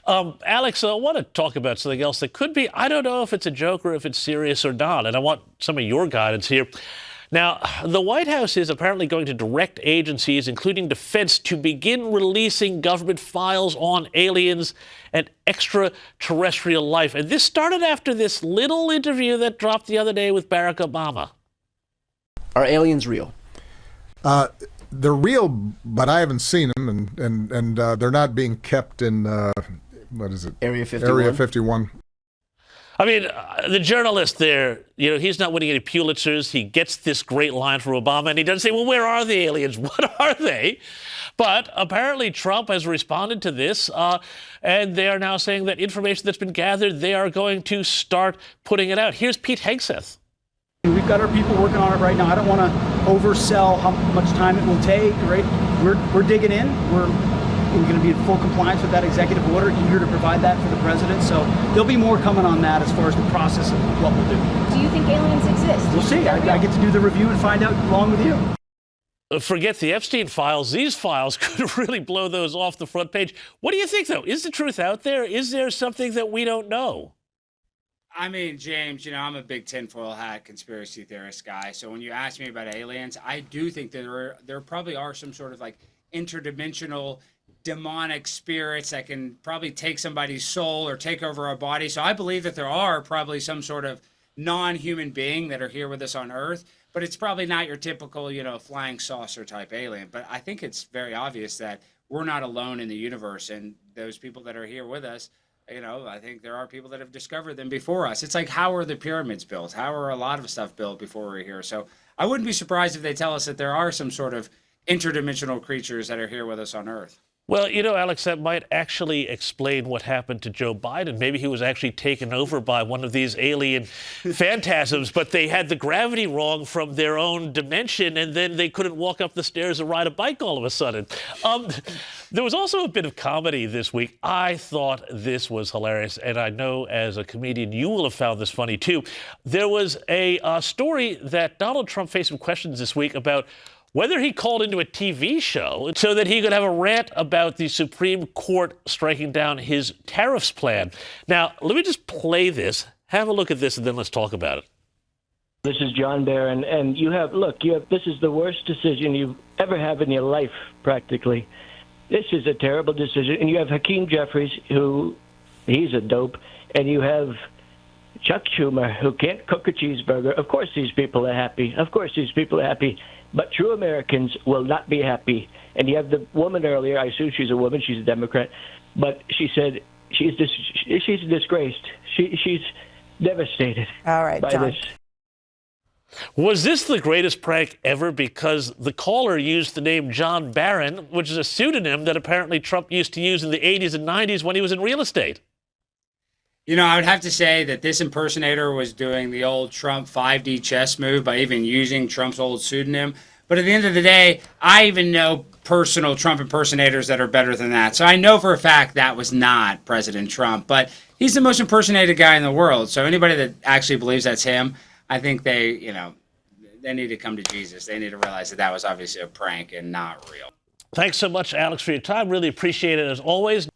Alex, I want to talk about something else that could be, I don't know if it's a joke or if it's serious or not, and I want some of your guidance here. Now, the White House is apparently going to direct agencies, including defense, to begin releasing government files on aliens and extraterrestrial life. And this started after this little interview that dropped the other day with Barack Obama. Are aliens real? They're real, but I haven't seen them, and they're not being kept in, what is it? Area 51? Area 51. I mean, the journalist there, he's not winning any Pulitzers. He gets this great line from Obama, and he doesn't say, well, where are the aliens? What are they? But apparently Trump has responded to this, and they are now saying that information that's been gathered, they are going to start putting it out. Here's Pete Hegseth. We've got our people working on it right now. I don't want to oversell how much time it will take, right? We're digging in. We're going to be in full compliance with that executive order, eager to provide that for the president. So there'll be more coming on that as far as the process of what we'll do. Do you think aliens exist? We'll see. I get to do the review and find out along with you. Forget the Epstein files. These files could really blow those off the front page. What do you think, though? Is the truth out there? Is there something that we don't know? I mean, James, I'm a big tinfoil hat conspiracy theorist guy. So when you ask me about aliens, I do think that there probably are some sort of like interdimensional demonic spirits that can probably take somebody's soul or take over our body. So I believe that there are probably some sort of non-human being that are here with us on Earth, but it's probably not your typical, flying saucer type alien. But I think it's very obvious that we're not alone in the universe, and those people that are here with us, I think there are people that have discovered them before us. It's like, how are the pyramids built? How are a lot of stuff built before we're here? So I wouldn't be surprised if they tell us that there are some sort of interdimensional creatures that are here with us on Earth. Well, Alex, that might actually explain what happened to Joe Biden. Maybe he was actually taken over by one of these alien phantasms, but they had the gravity wrong from their own dimension, and then they couldn't walk up the stairs and ride a bike all of a sudden. There was also a bit of comedy this week. I thought this was hilarious, and I know as a comedian you will have found this funny too. There was a story that Donald Trump faced some questions this week about whether he called into a TV show so that he could have a rant about the Supreme Court striking down his tariffs plan. Now, let me just play this. Have a look at this, and then let's talk about it. This is John Barron, and this is the worst decision you ever have in your life, practically. This is a terrible decision, and you have Hakeem Jeffries, he's a dope, and you have Chuck Schumer, who can't cook a cheeseburger. Of course these people are happy. But true Americans will not be happy. And you have the woman earlier, I assume she's a woman, she's a Democrat, but she said she's disgraced. She's devastated. All right, by John. this. Was this the greatest prank ever? Because the caller used the name John Barron, which is a pseudonym that apparently Trump used to use in the 80s and 90s when he was in real estate. I would have to say that this impersonator was doing the old Trump 5D chess move by even using Trump's old pseudonym. But at the end of the day, I even know personal Trump impersonators that are better than that. So I know for a fact that was not President Trump. But he's the most impersonated guy in the world. So anybody that actually believes that's him, I think they need to come to Jesus. They need to realize that was obviously a prank and not real. Thanks so much, Alex, for your time. Really appreciate it as always.